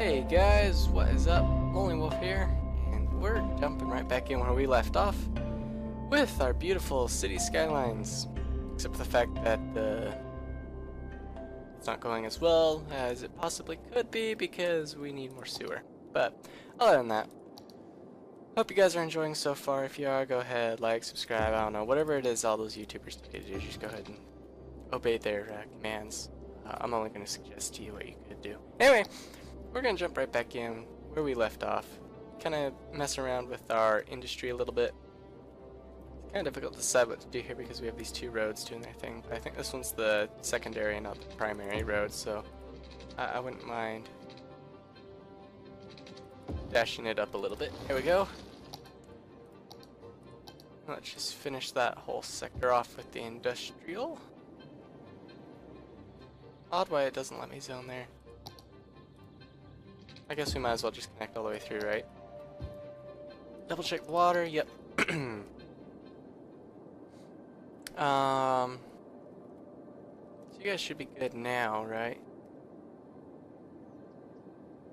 Hey guys, what is up? Lonelywolf here, and we're jumping right back in where we left off with our beautiful city skylines. Except for the fact that it's not going as well as it possibly could be because we need more sewer. But other than that, hope you guys are enjoying so far. If you are, go ahead, like, subscribe, I don't know, whatever it is all those YouTubers do, just go ahead and obey their commands. I'm only going to suggest to you what you could do. Anyway, we're going to jump right back in where we left off. Kind of mess around with our industry a little bit. It's kind of difficult to decide what to do here because we have these two roads doing their thing. But I think this one's the secondary and not the primary road, so I wouldn't mind dashing it up a little bit. Here we go. Let's just finish that whole sector off with the industrial. Odd why it doesn't let me zone there. I guess we might as well just connect all the way through, right? Double check water, yep. So you guys should be good now, right?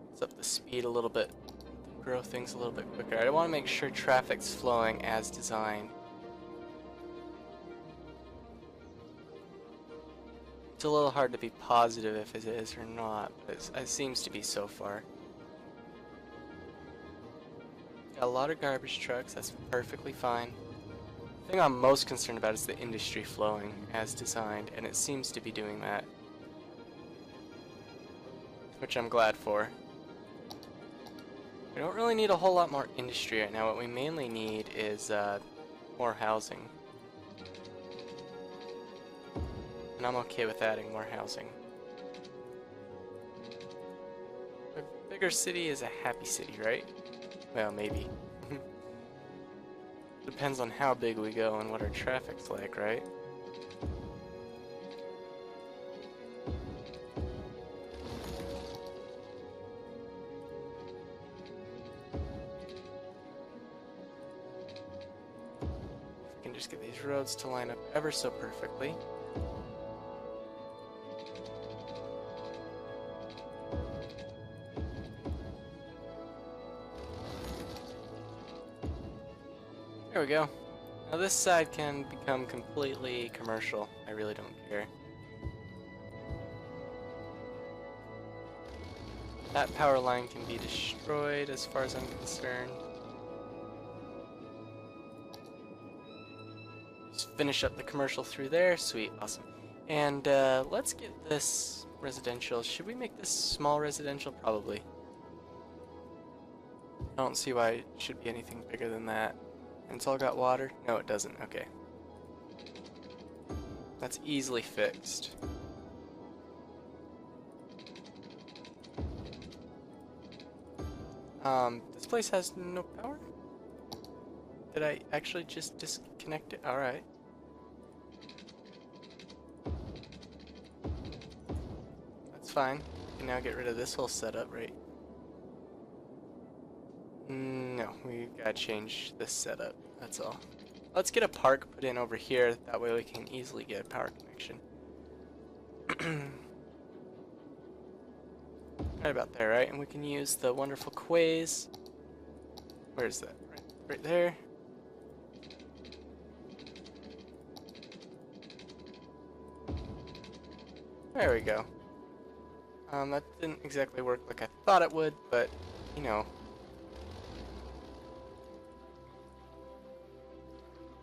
Let's up the speed a little bit, grow things a little bit quicker. I want to make sure traffic's flowing as designed. It's a little hard to be positive if it is or not, but it seems to be so far. Got a lot of garbage trucks, that's perfectly fine. The thing I'm most concerned about is the industry flowing as designed, and it seems to be doing that. Which I'm glad for. We don't really need a whole lot more industry right now. What we mainly need is more housing. And I'm okay with adding more housing. A bigger city is a happy city, right? Well, maybe. Depends on how big we go and what our traffic's like, right? If we can just get these roads to line up ever so perfectly. There we go. Now this side can become completely commercial. I really don't care. That power line can be destroyed as far as I'm concerned. Just finish up the commercial through there. Sweet, awesome. And let's get this residential. Should we make this small residential? Probably. I don't see why it should be anything bigger than that. And it's all got water? No, it doesn't. Okay. That's easily fixed. This place has no power? Did I actually just disconnect it? Alright. That's fine. We can now get rid of this whole setup, right? No, we gotta change this setup, that's all. Let's get a park put in over here, that way we can easily get a power connection. Right about there, right? And we can use the wonderful quays. Where's that? Right there. There we go. That didn't exactly work like I thought it would, but, you know.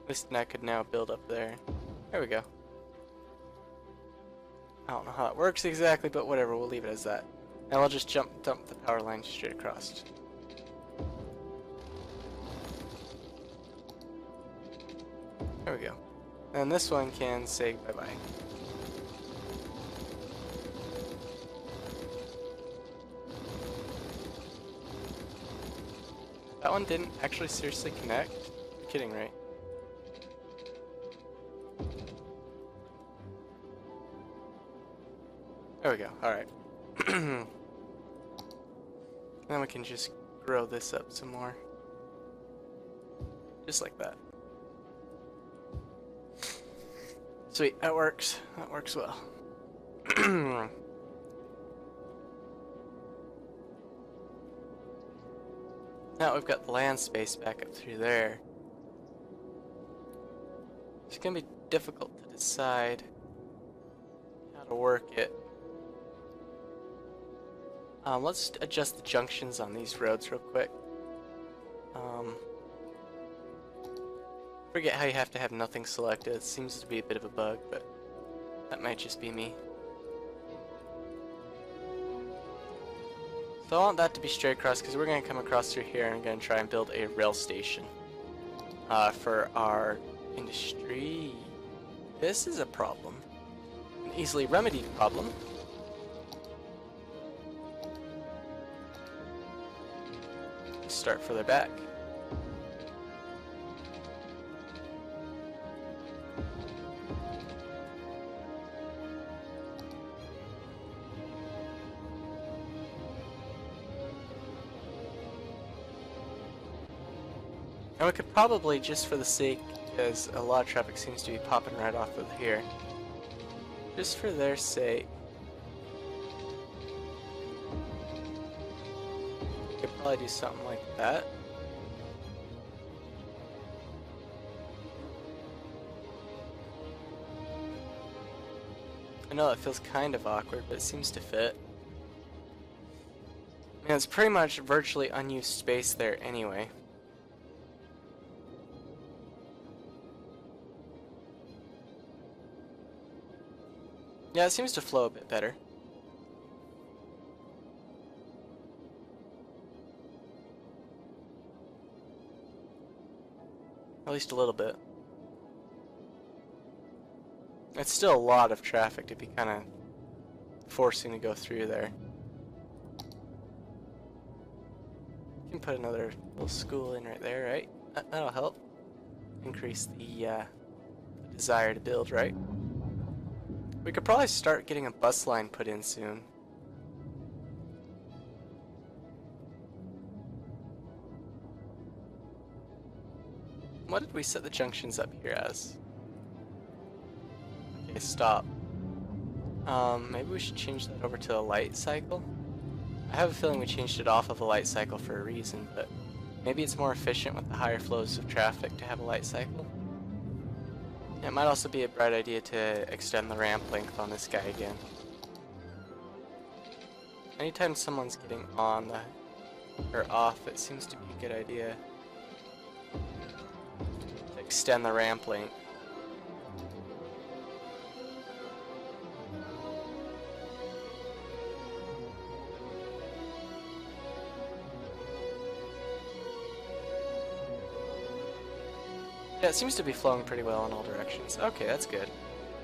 At least I could now build up there. There we go. I don't know how it works exactly, but whatever, we'll leave it as that. And we'll just dump the power line straight across. There we go. And this one can say bye-bye. That one didn't actually seriously connect? You're kidding, right? There we go, alright. Then we can just grow this up some more. Just like that. Sweet, that works. That works well. Now we've got the land space back up through there. It's gonna be difficult to decide how to work it. Let's adjust the junctions on these roads real quick. Forget how you have to have nothing selected. It seems to be a bit of a bug, but that might just be me. So I want that to be straight across because we're going to come across through here and going to try and build a rail station for our industry. This is a problem. An easily remedied problem. Start further back. And we could probably, just for the sake, because a lot of traffic seems to be popping right off of here, just for their sake, we could probably do something like that. I know it feels kind of awkward, but it seems to fit. I mean, it's pretty much virtually unused space there anyway. Yeah, it seems to flow a bit better. At least a little bit. It's still a lot of traffic to be kind of forcing to go through there. You can put another little school in right there, right? That'll help increase the desire to build, right? We could probably start getting a bus line put in soon. What did we set the junctions up here as? Okay, stop. Maybe we should change that over to a light cycle. I have a feeling we changed it off of a light cycle for a reason, but maybe it's more efficient with the higher flows of traffic to have a light cycle. It might also be a bright idea to extend the ramp length on this guy again. Anytime someone's getting on or off, it seems to be a good idea to extend the ramp length. Yeah, it seems to be flowing pretty well in all directions. Okay, that's good.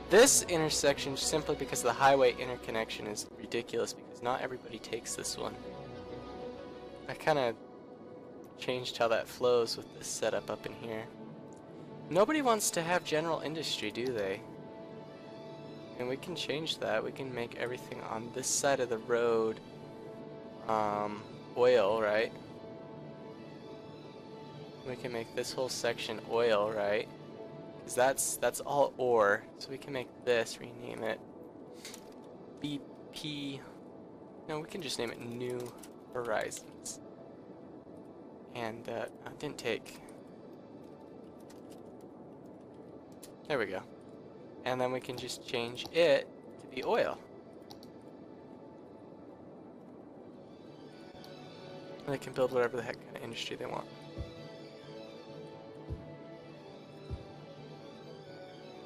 This intersection, simply because the highway interconnection is ridiculous, because not everybody takes this one. I kind of changed how that flows with this setup up in here. Nobody wants to have general industry, do they? And we can change that. We can make everything on this side of the road oil, right? We can make this whole section oil, right? Because that's all ore. So we can make this, rename it BP. No, we can just name it New Horizons. And it didn't take. There we go. And then we can just change it to be oil. And they can build whatever the heck kind of industry they want.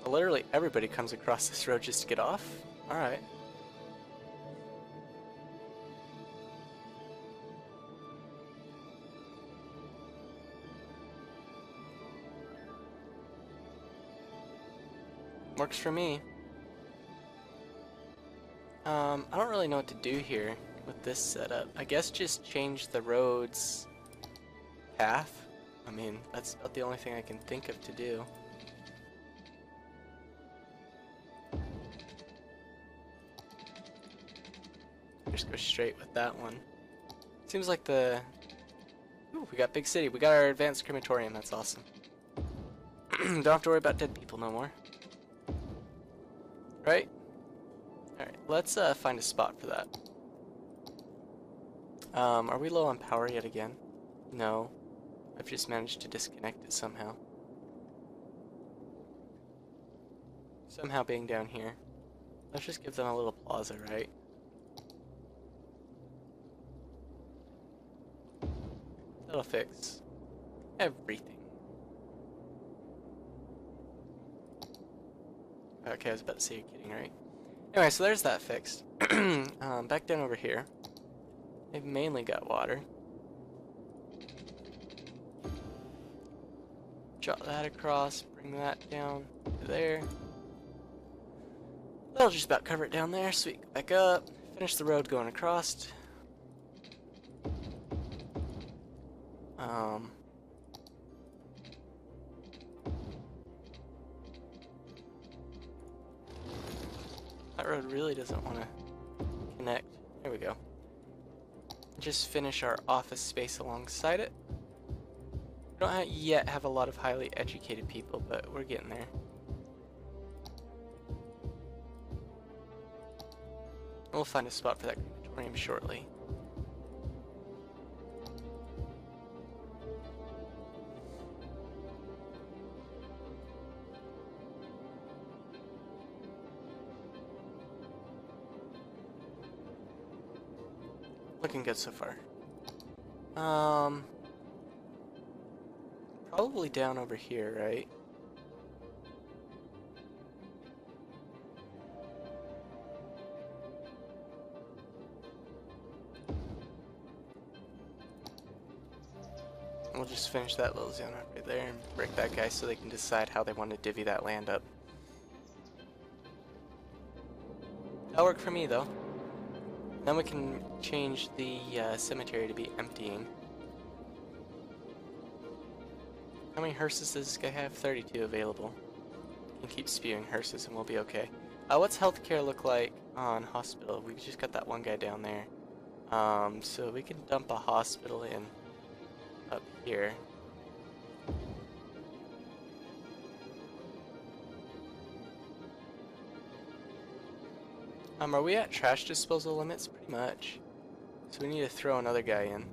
Literally everybody comes across this road just to get off? Alright. Works for me. I don't really know what to do here with this setup. I guess just change the road's path. I mean, that's about the only thing I can think of to do. Just go straight with that one. Seems like the... Ooh, we got big city. We got our advanced crematorium. That's awesome. Don't have to worry about dead people no more. Right? Alright, let's find a spot for that. Are we low on power yet again? No, I've just managed to disconnect it somehow. Somehow being down here. Let's just give them a little plaza, right? That'll fix everything. Okay, I was about to say you're kidding, right? Anyway, so there's that fixed. Back down over here. They've mainly got water. Drop that across, bring that down to there. That'll just about cover it down there. Sweet, go back up. Finish the road going across. That road really doesn't want to connect. There we go. Just finish our office space alongside it. We don't yet have a lot of highly educated people, but we're getting there. We'll find a spot for that crematorium shortly. Looking good so far. Probably down over here, right? We'll just finish that little zone right there and break that guy so they can decide how they want to divvy that land up. That'll work for me, though. Then we can change the cemetery to be emptying. How many hearses does this guy have? 32 available. Can keep spewing hearses and we'll be okay. What's healthcare look like on hospital? We've just got that one guy down there. So we can dump a hospital in up here. Are we at trash disposal limits? Pretty much. So we need to throw another guy in.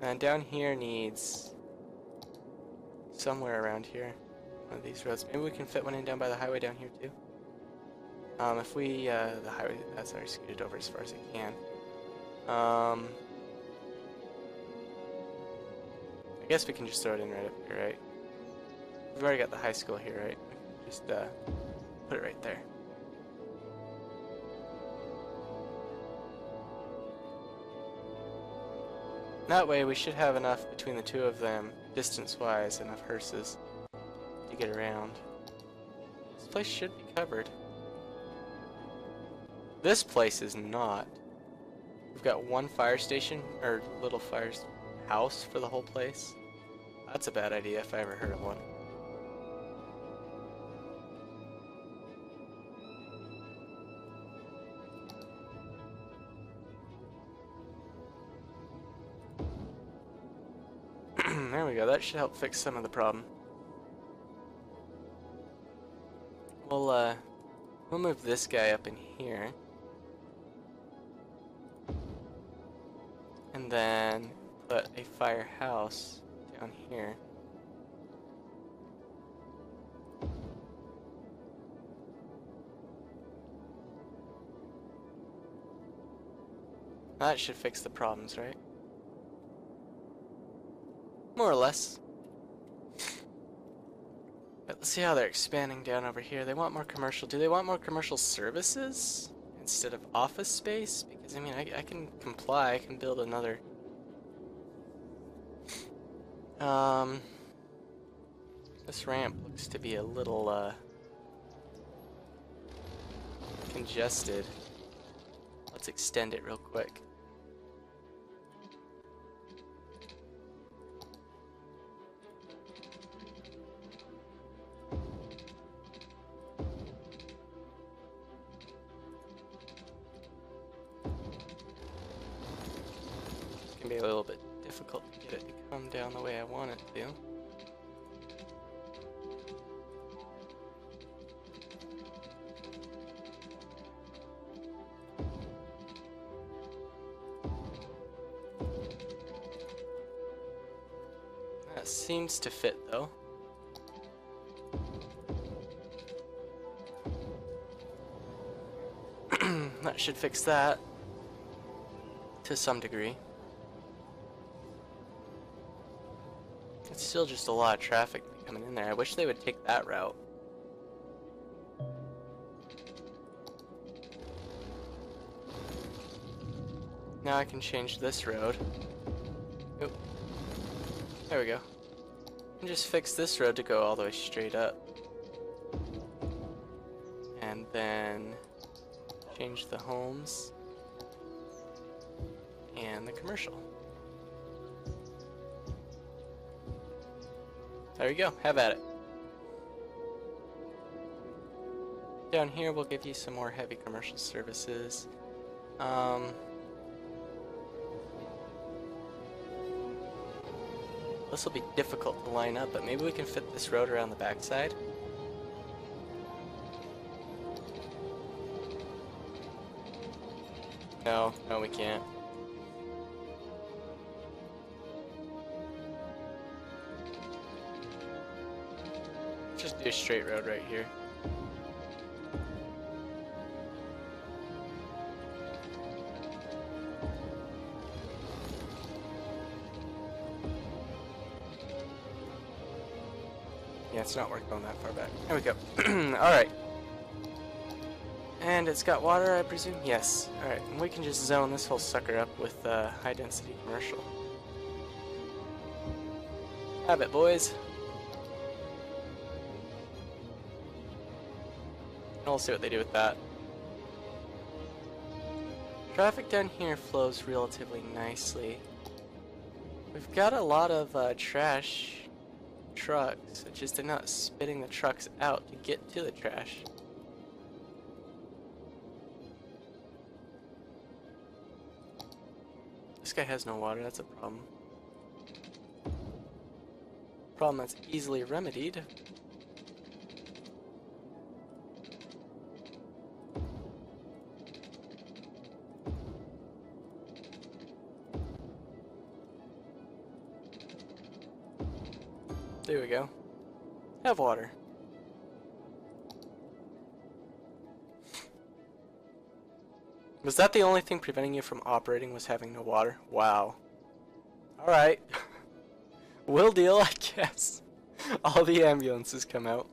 And down here needs somewhere around here. One of these roads. Maybe we can fit one in down by the highway down here too. If we, the highway, that's already scooted over as far as it can. I guess we can just throw it in right up here, right? We've already got the high school here, right? We can just put it right there. That way we should have enough between the two of them, distance-wise, enough hearses to get around. This place should be covered. This place is not. We've got one fire station, or little fire house for the whole place. That's a bad idea if I ever heard of one. There we go, that should help fix some of the problem. We'll move this guy up in here. And then put a firehouse down here. That should fix the problems, right? More or less. But let's see how they're expanding down over here. They want more commercial. Do they want more commercial services instead of office space? Because, I mean, I can comply. I can build another. This ramp looks to be a little, congested. Let's extend it real quick. Can be a little bit difficult to get it to come down the way I want it to. That seems to fit though. That should fix that to some degree. It's still just a lot of traffic coming in there. I wish they would take that route. Now I can change this road. Oop. There we go. And just fix this road to go all the way straight up. And then change the homes and the commercial. There you go, have at it. Down here we'll give you some more heavy commercial services. This will be difficult to line up, but maybe we can fit this road around the backside. No, we can't. Just do a straight road right here. Yeah, it's not worth going that far back. There we go. Alright. And it's got water, I presume? Yes. Alright, and we can just zone this whole sucker up with high density commercial. Have it, boys. And we'll see what they do with that. Traffic down here flows relatively nicely. We've got a lot of trash trucks, it's just they're not spitting the trucks out to get to the trash. This guy has no water, that's a problem. Problem that's easily remedied. There we go. Have water. Was that the only thing preventing you from operating, was having no water? Wow. Alright. Will deal, I guess. All the ambulances come out.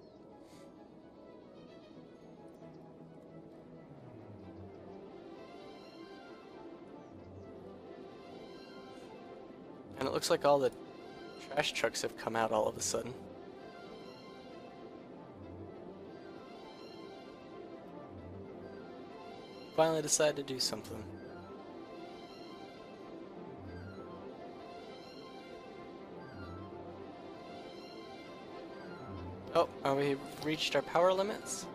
And it looks like all the trash trucks have come out all of a sudden. Finally decided to do something. Oh, we reached our power limits?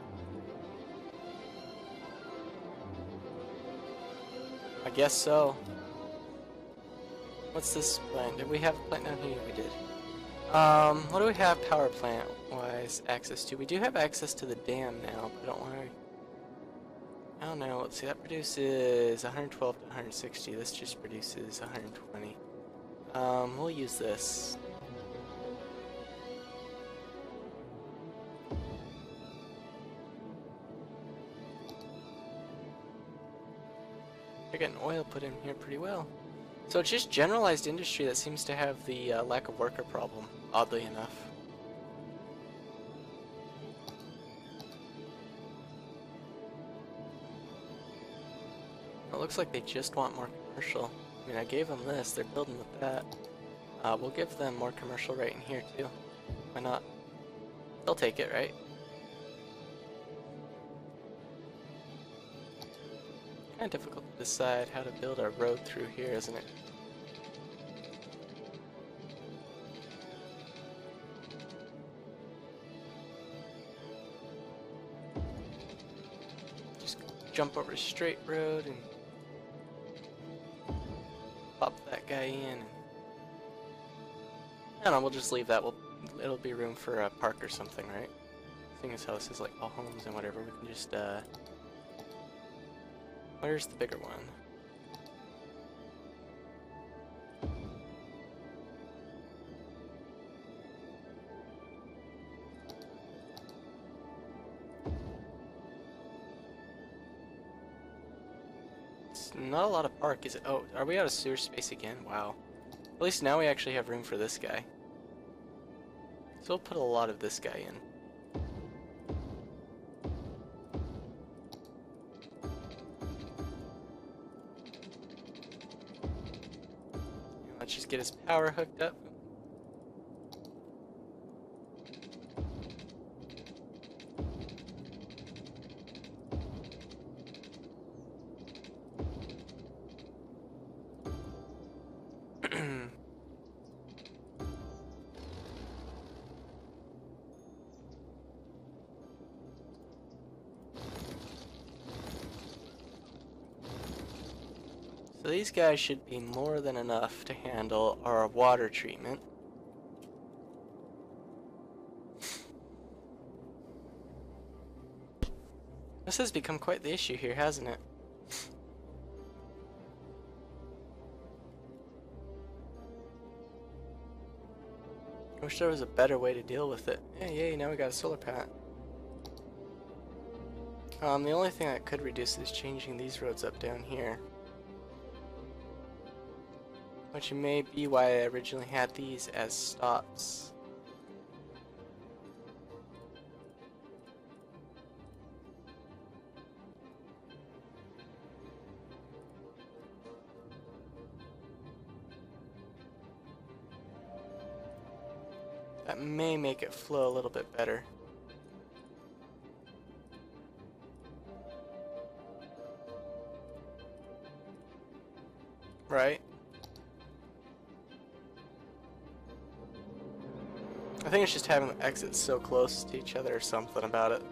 I guess so. What's this plant? Did we have a plant down here? We did. What do we have power plant wise access to? We do have access to the dam now, but I don't want to. I don't know. Let's see. That produces 112 to 160. This just produces 120. We'll use this. They're getting oil put in here pretty well. So it's just generalized industry that seems to have the lack of worker problem, oddly enough. It looks like they just want more commercial. I mean, I gave them this, they're building with that. We'll give them more commercial right in here too. Why not? They'll take it, right? Kind of difficult to decide how to build a road through here, isn't it? Just jump over a straight road and pop that guy in. I don't know, we'll just leave that. It'll be room for a park or something, right? Seeing as how this is like all homes and whatever, we can just where's the bigger one? not a lot of park, is it? Oh, are we out of sewer space again? Wow. At least now we actually have room for this guy. So we'll put a lot of this guy in. Let's just get his power hooked up. So these guys should be more than enough to handle our water treatment. This has become quite the issue here, hasn't it? I wish there was a better way to deal with it. Hey, yay, now we got a solar panel. The only thing that could reduce it is changing these roads up down here. Which may be why I originally had these as stops. That may make it flow a little bit better. Right? I think it's just having the exits so close to each other or something about it.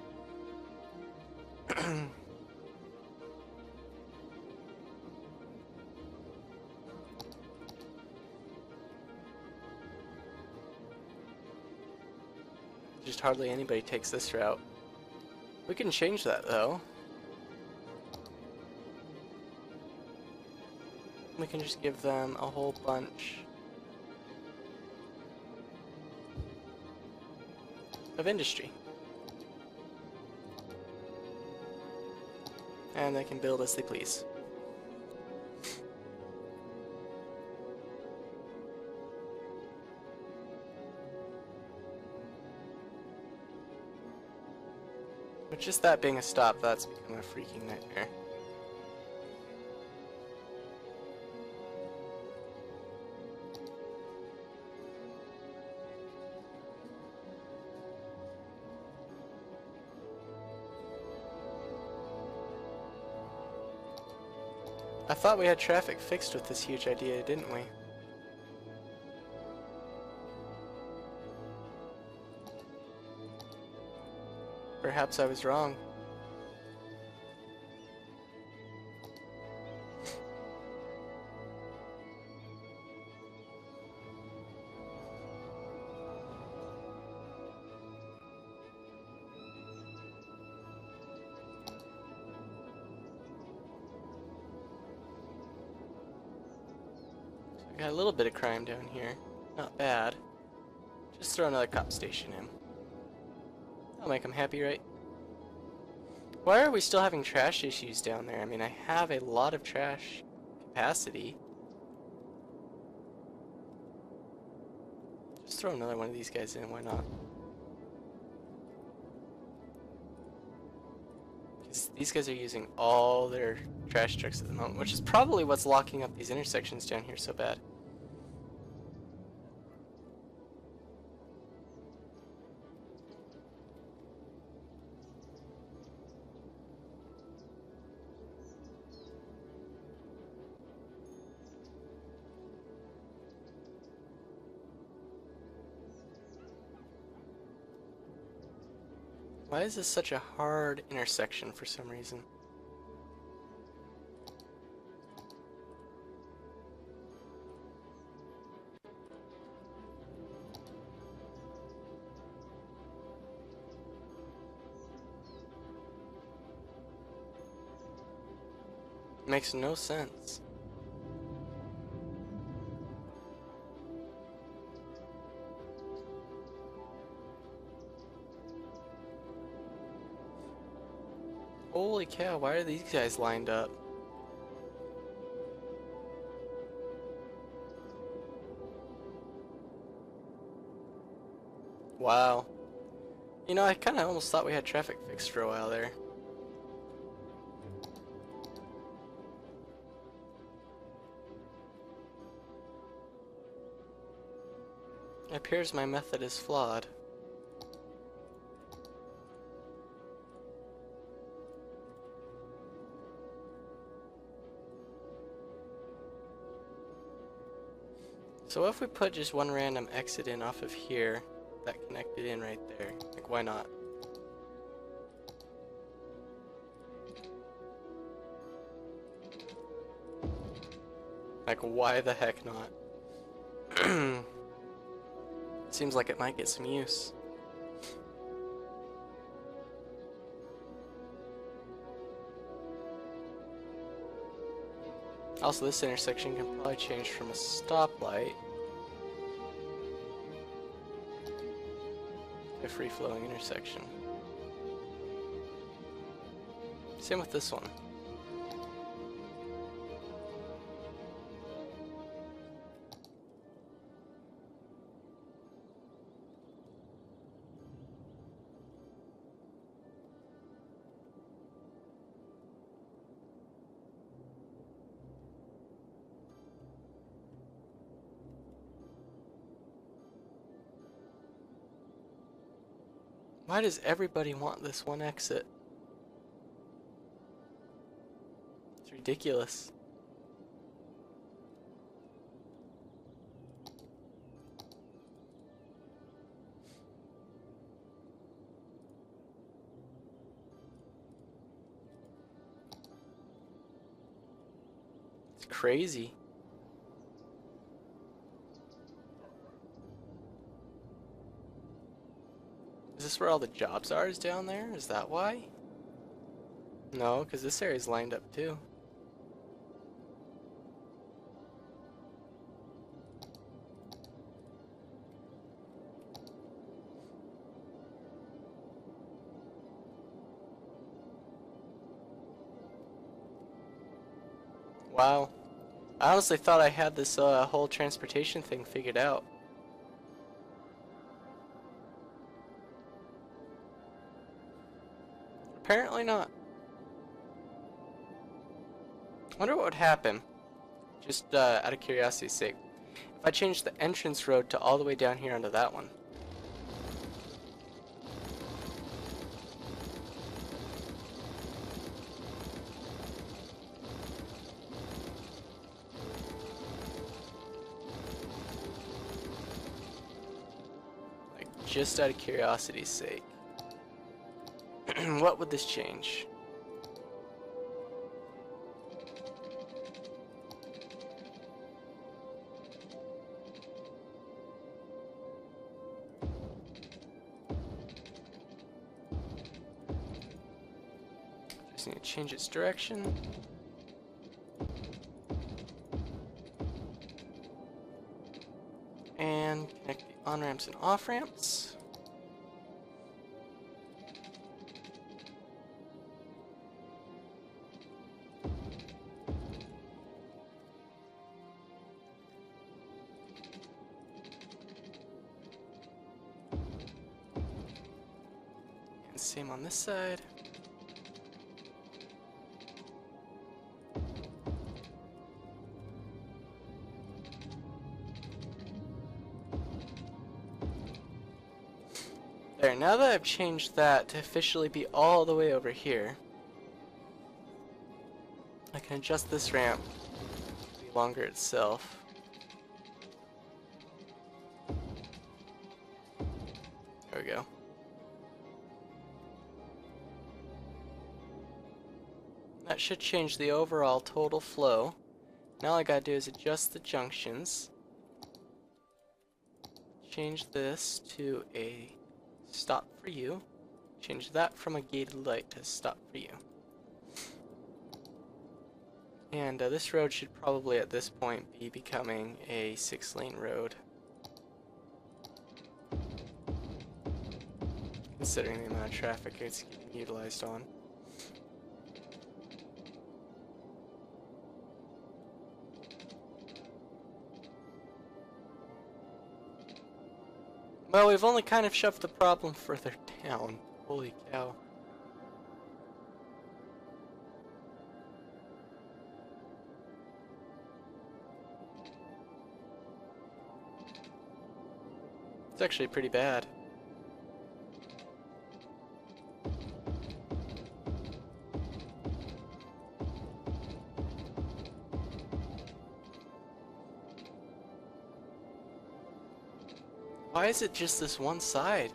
Just hardly anybody takes this route. We can change that though. We can just give them a whole bunch of industry. And they can build as they please. With just that being a stop, that's become a freaking nightmare. I thought we had traffic fixed with this huge idea, didn't we? Perhaps I was wrong. We got a little bit of crime down here. Not bad. Just throw another cop station in. That'll make them happy, right? Why are we still having trash issues down there? I mean, I have a lot of trash capacity. Just throw another one of these guys in, why not? Because these guys are using all their trash trucks at the moment, which is probably what's locking up these intersections down here so bad. Why is this such a hard intersection for some reason? Makes no sense. Holy cow, why are these guys lined up? Wow. You know, I kind of almost thought we had traffic fixed for a while there. It appears my method is flawed. So what if we put just one random exit in off of here that connected in right there? Like, why not? Like, why the heck not? Seems like it might get some use. Also, this intersection can probably change from a stoplight to a free-flowing intersection. Same with this one. Why does everybody want this one exit? It's ridiculous. It's crazy. Is this where all the jobs are, is down there? Is that why? No, because this area's lined up too. Wow. I honestly thought I had this whole transportation thing figured out. Apparently not. Wonder what would happen, just out of curiosity's sake, if I changed the entrance road to all the way down here onto that one. Like, just out of curiosity's sake. What would this change? Just need to change its direction. And connect the on-ramps and off-ramps. And same on this side. There, now that I've changed that to officially be all the way over here, I can adjust this ramp to be longer itself. There we go. That should change the overall total flow. Now all I gotta do is adjust the junctions. Change this to a stop for you. Change that from a gated light to stop for you. And this road should probably at this point be becoming a 6-lane road, considering the amount of traffic it's getting utilized on. Well, we've only kind of shoved the problem further down. Holy cow. It's actually pretty bad. Why is it just this one side?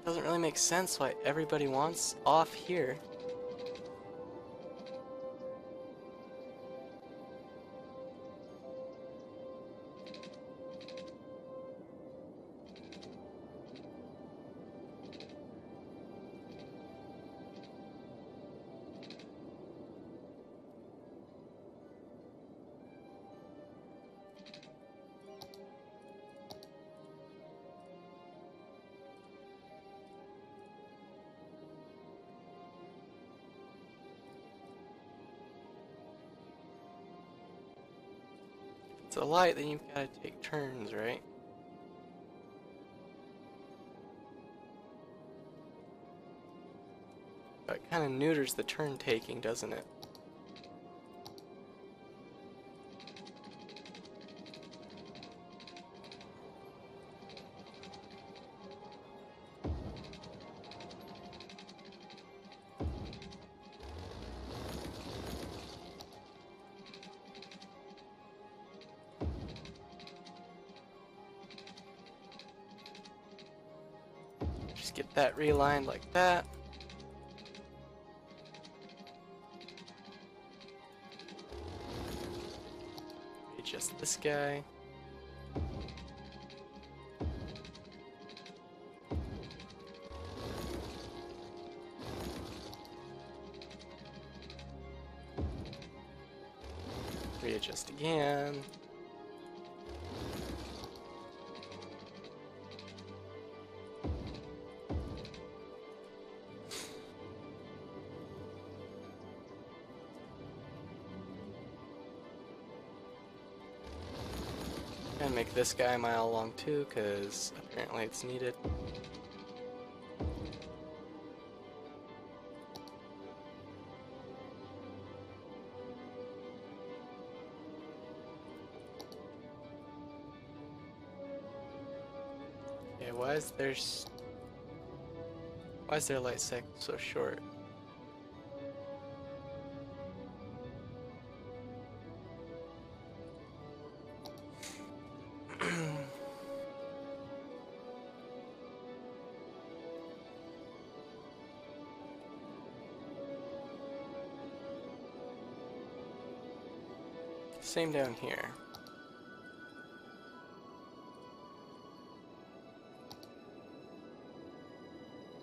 Doesn't really make sense why everybody wants off here. It's a light, then you've got to take turns, right? But it kind of neuters the turn taking, doesn't it? Just get that realigned like that. Adjust this guy. Readjust again. And make this guy a mile long too, because apparently it's needed. Okay, why is their light cycle so short? Same down here.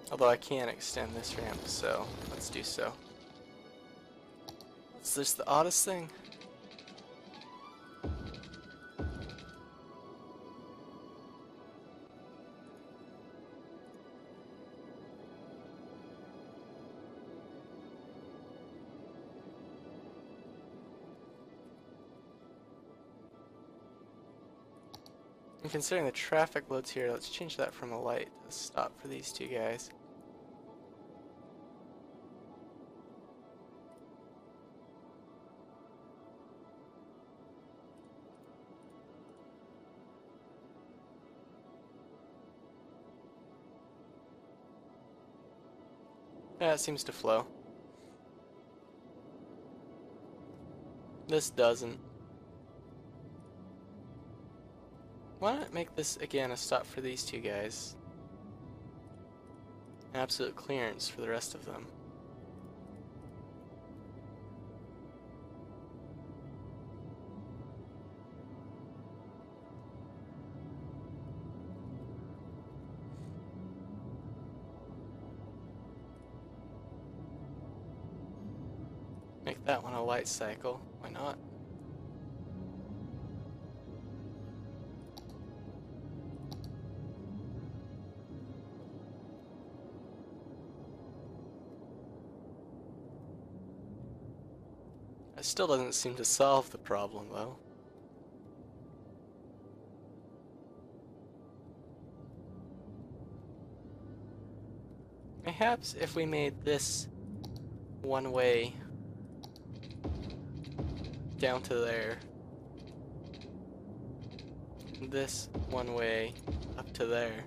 Although I can extend this ramp, so let's do so. Is this the oddest thing? And considering the traffic loads here, let's change that from a light to a stop for these two guys. Yeah, it seems to flow. This doesn't. Why not make this again a stop for these two guys? Absolute clearance for the rest of them. Make that one a light cycle. Why not? Still doesn't seem to solve the problem, though. Perhaps if we made this one way down to there, this one way up to there,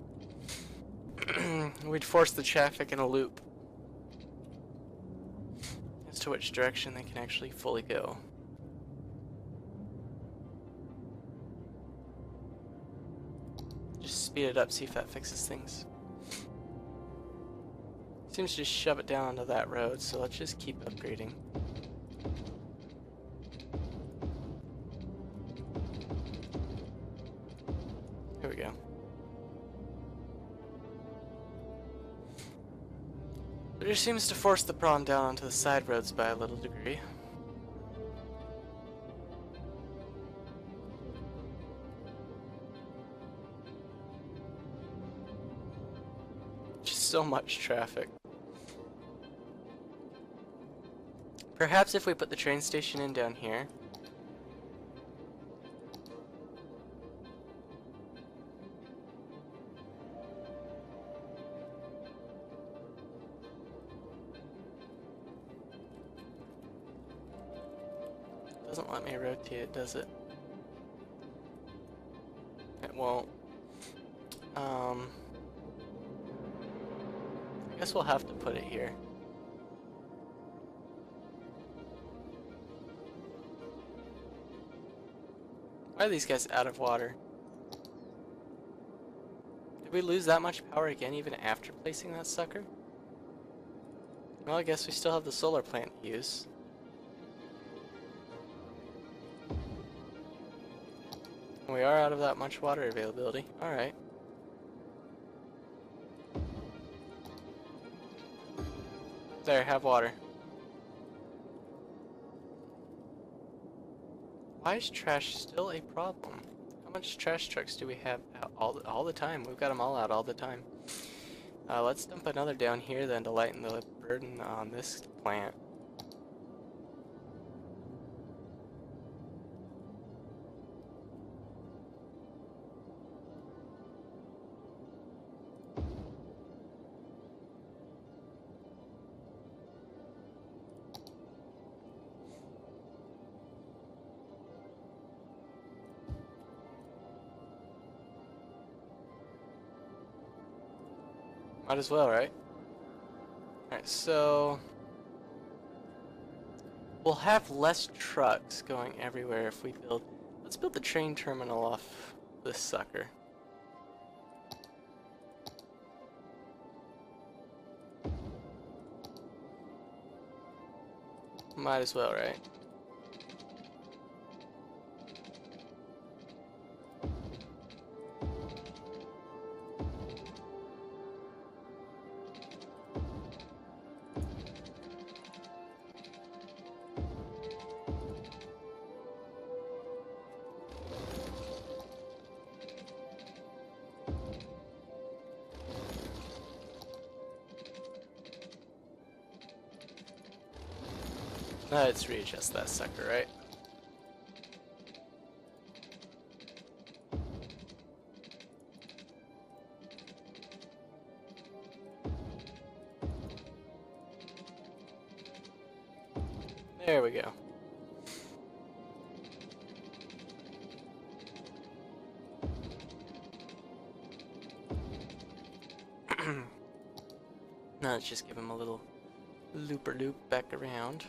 we'd force the traffic in a loop as to which direction they can actually fully go. Just speed it up, see if that fixes things. Seems to just shove it down onto that road, so let's just keep upgrading. Here we go. It just seems to force the problem down onto the side roads by a little degree. Just so much traffic. Perhaps if we put the train station in down here. Doesn't let me rotate it, does it? It won't. I guess we'll have to put it here. Why are these guys out of water? Did we lose that much power again even after placing that sucker? Well, I guess we still have the solar plant to use. We are out of that much water availability. Alright. There, have water. Why is trash still a problem? How much trash trucks do we have out all the time? We've got them all out all the time. Let's dump another down here then to lighten the burden on this plant. Might as well, right? Alright, so we'll have less trucks going everywhere if we build. Let's build the train terminal off this sucker. Might as well, right? Let's readjust that sucker, right? There we go. Now let's just give him a little looper-loop back around.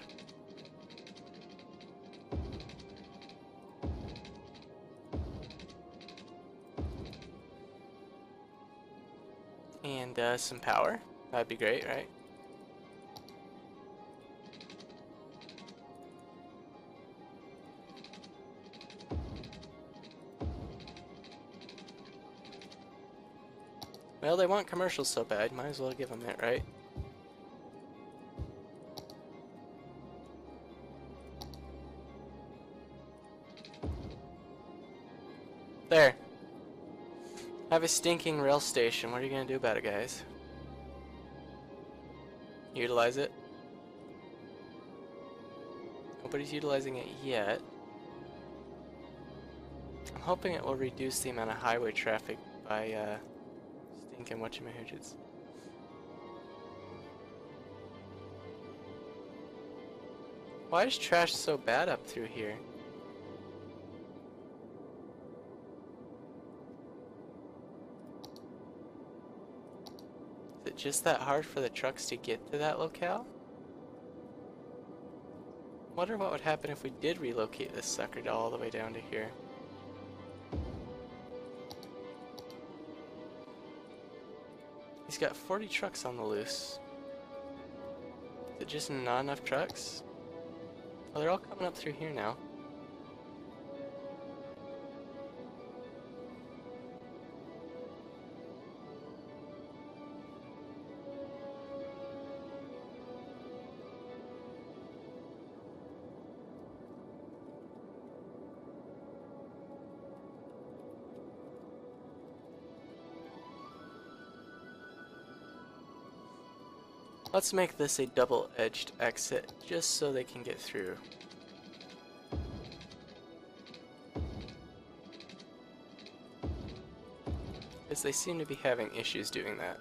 And some power. That'd be great, right? Well, they want commercials so bad, might as well give them it, right? There. Have a stinking rail station. What are you gonna do about it, guys? Utilize it? Nobody's utilizing it yet. I'm hoping it will reduce the amount of highway traffic by stinking whatchamahoochits. Why is trash so bad up through here? Is it just that hard for the trucks to get to that locale? Wonder what would happen if we did relocate this sucker all the way down to here. He's got 40 trucks on the loose. Is it just not enough trucks? Oh, they're all coming up through here now. Let's make this a double-edged exit, just so they can get through. Because they seem to be having issues doing that.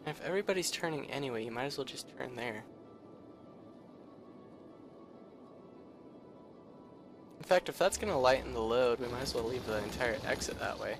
And if everybody's turning anyway, you might as well just turn there. In fact, if that's going to lighten the load, we might as well leave the entire exit that way.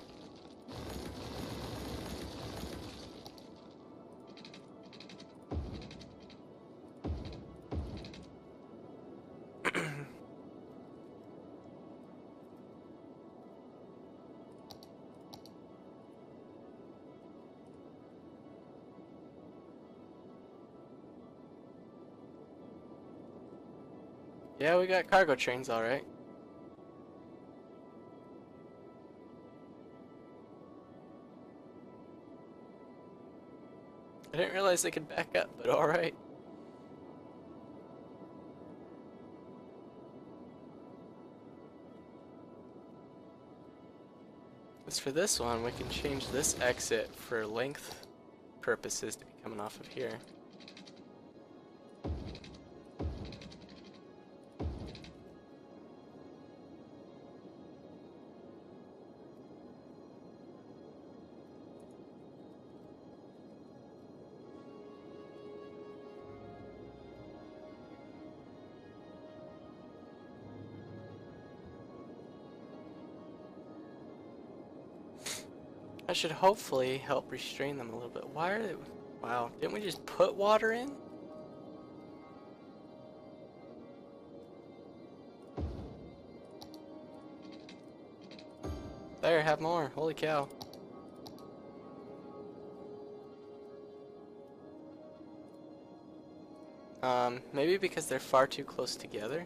Yeah, we got cargo trains, alright. I didn't realize they could back up, but alright. As for this one, we can change this exit for length purposes to be coming off of here. That should hopefully help restrain them a little bit. Why are they... Wow, didn't we just put water in? There, have more. Holy cow. Maybe because they're far too close together?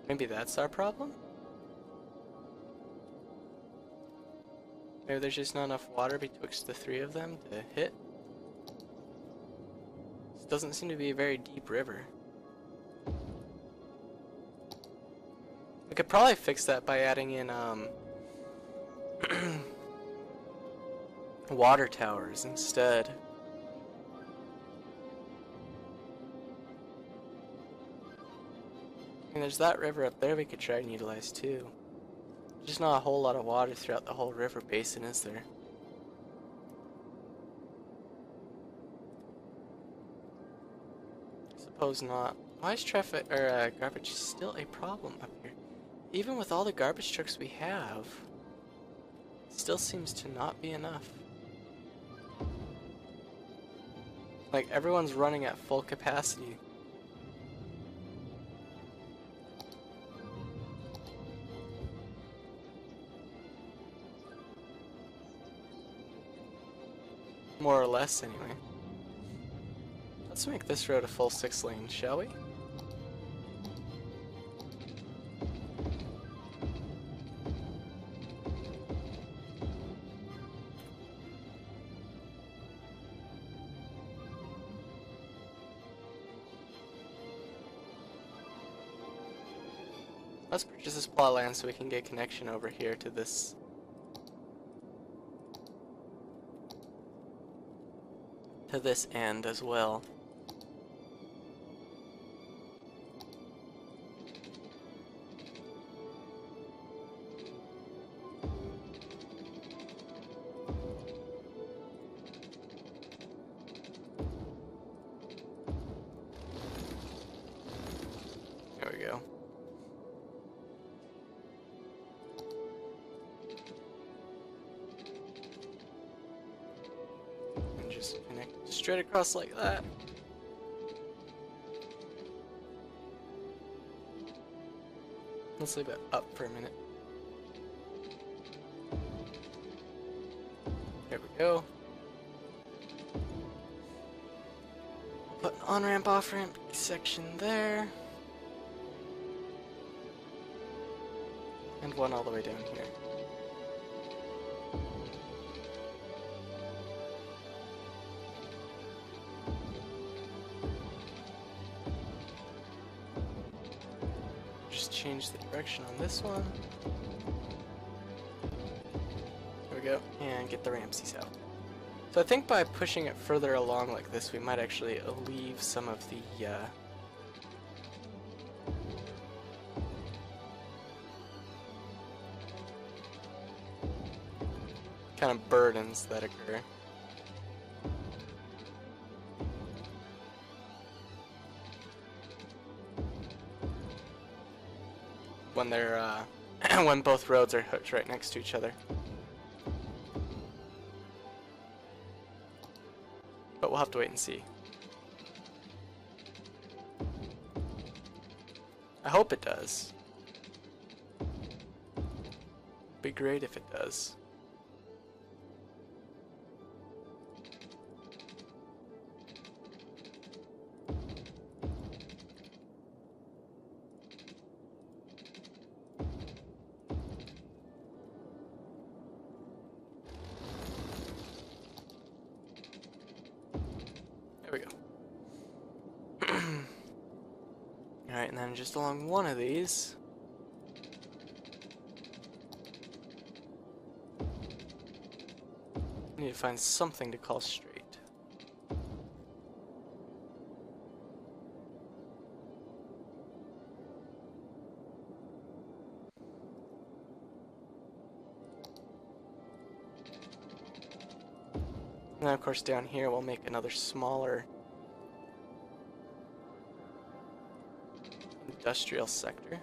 Maybe that's our problem? Maybe there's just not enough water betwixt the three of them to hit? This doesn't seem to be a very deep river. We could probably fix that by adding in, water towers instead. And there's that river up there we could try and utilize too. Just not a whole lot of water throughout the whole river basin, is there? Suppose not. Why is traffic or garbage still a problem up here? Even with all the garbage trucks we have, it still seems to not be enough. Like everyone's running at full capacity. More or less, anyway. Let's make this road a full 6 lanes, shall we? Let's purchase this plot land so we can get connection over here to this. To this end as well. There we go. And just connect straight across like that. Let's leave it up for a minute. There we go. Put an on-ramp, off-ramp section there. And one all the way down here. Just change the direction on this one. There we go. And get the Ramses out. So I think by pushing it further along like this, we might actually alleviate some of the kind of burdens that occur. When they're when both roads are hooked right next to each other. But we'll have to wait and see. I hope it does. Be great if it does. There we go. Alright, and then just along one of these. I need to find something to call straight. And then of course down here we'll make another smaller industrial sector.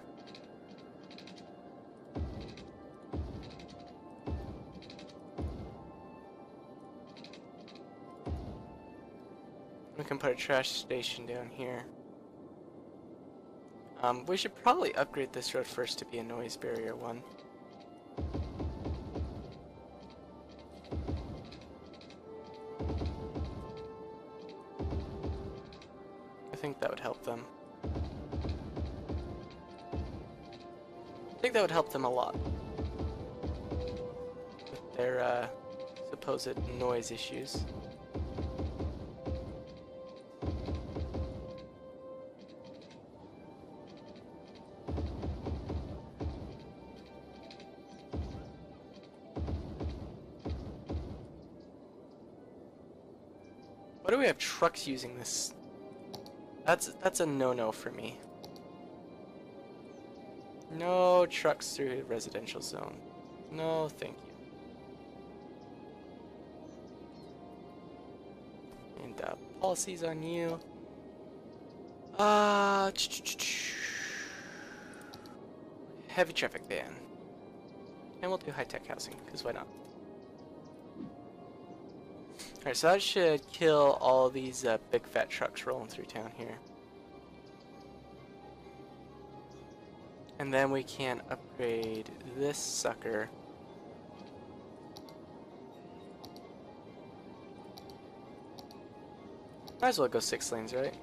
We can put a trash station down here. We should probably upgrade this road first to be a noise barrier one. I think that would help them. I think that would help them a lot with their supposed noise issues. Why do we have trucks using this? That's a no-no for me. No trucks through a residential zone. No, thank you. And policies on you. Heavy traffic ban. And we'll do high-tech housing, because why not? Alright, so that should kill all these big fat trucks rolling through town here. And then we can upgrade this sucker. Might as well go 6 lanes, right?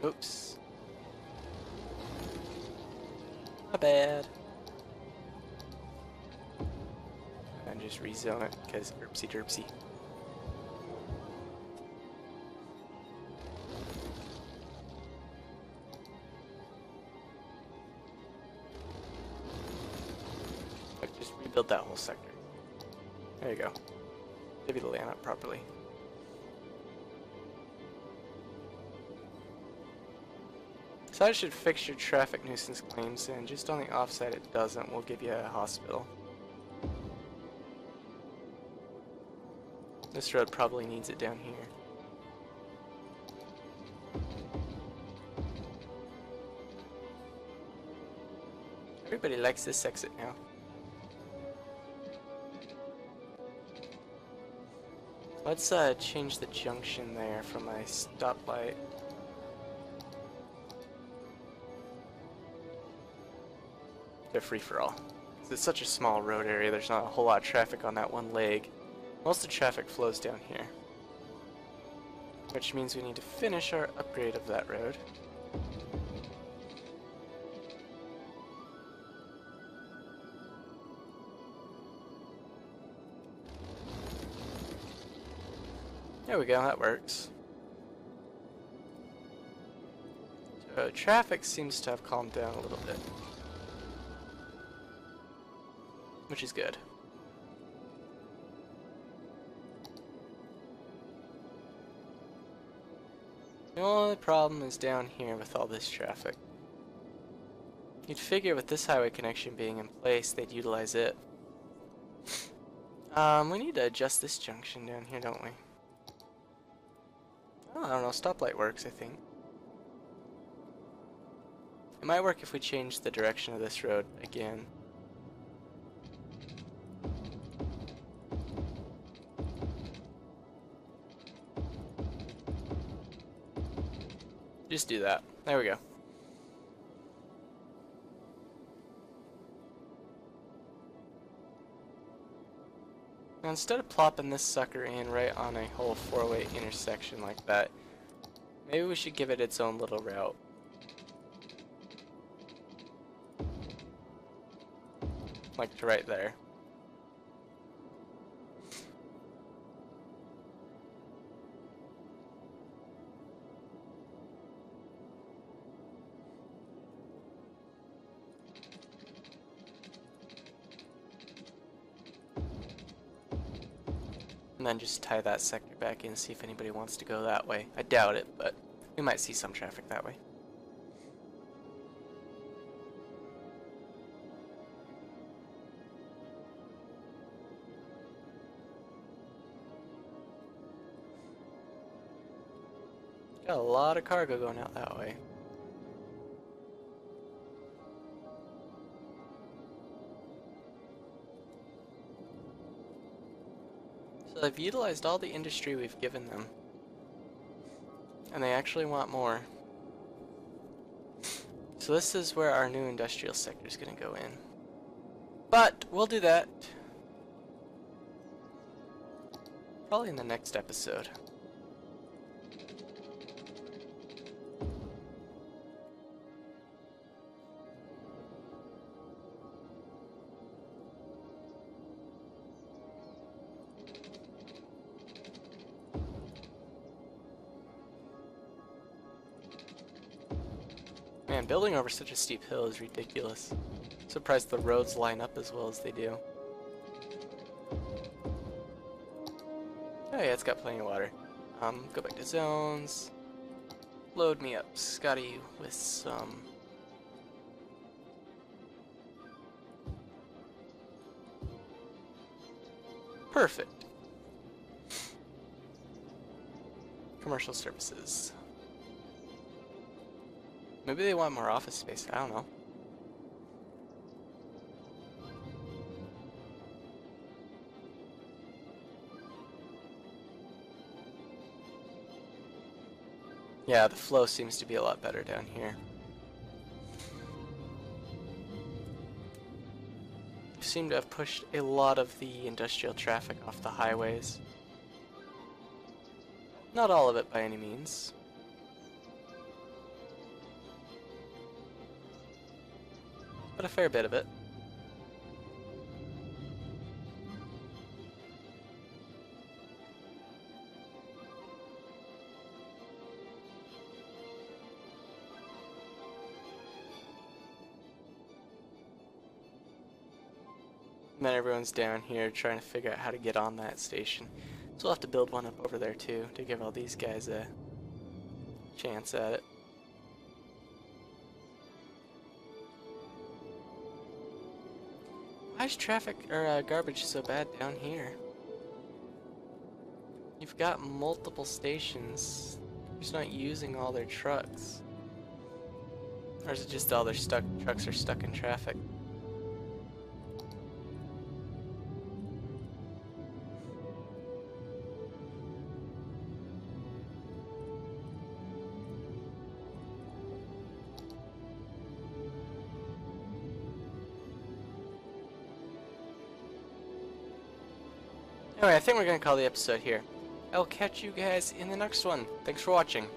Oops. My bad. And just rezone it because derpsy derpsy. rebuild that whole sector. There you go. Divvy the land up properly. So that should fix your traffic nuisance claims, and just on the offside it doesn't. We'll give you a hospital. This road probably needs it down here. Everybody likes this exit now. Let's change the junction there from my stoplight. To free-for-all. It's such a small road area, there's not a whole lot of traffic on that one leg. Most of the traffic flows down here. Which means we need to finish our upgrade of that road. There we go, that works. So traffic seems to have calmed down a little bit. Which is good. The only problem is down here with all this traffic. You'd figure with this highway connection being in place, they'd utilize it. We need to adjust this junction down here, don't we? Oh, I don't know, stoplight works, I think. It might work if we change the direction of this road again. Just do that. There we go. Now instead of plopping this sucker in right on a whole four-way intersection like that, maybe we should give it its own little route. Like to right there. And then just tie that sector back in, see if anybody wants to go that way. I doubt it, but we might see some traffic that way. Got a lot of cargo going out that way. So they've utilized all the industry we've given them. And they actually want more. So this is where our new industrial sector is going to go in. But we'll do that probably in the next episode. Man, building over such a steep hill is ridiculous. Surprised the roads line up as well as they do. Oh yeah, it's got plenty of water. Go back to zones. Load me up, Scotty, with some... Perfect. Commercial services. Maybe they want more office space, I don't know. Yeah, the flow seems to be a lot better down here. Seem to have pushed a lot of the industrial traffic off the highways. Not all of it by any means. But a fair bit of it. And then everyone's down here trying to figure out how to get on that station. So we'll have to build one up over there too to give all these guys a chance at it. Why is traffic or garbage so bad down here? You've got multiple stations. They're just not using all their trucks. Or is it just all their trucks are stuck in traffic? Anyway, I think we're going to call the episode here. I'll catch you guys in the next one. Thanks for watching.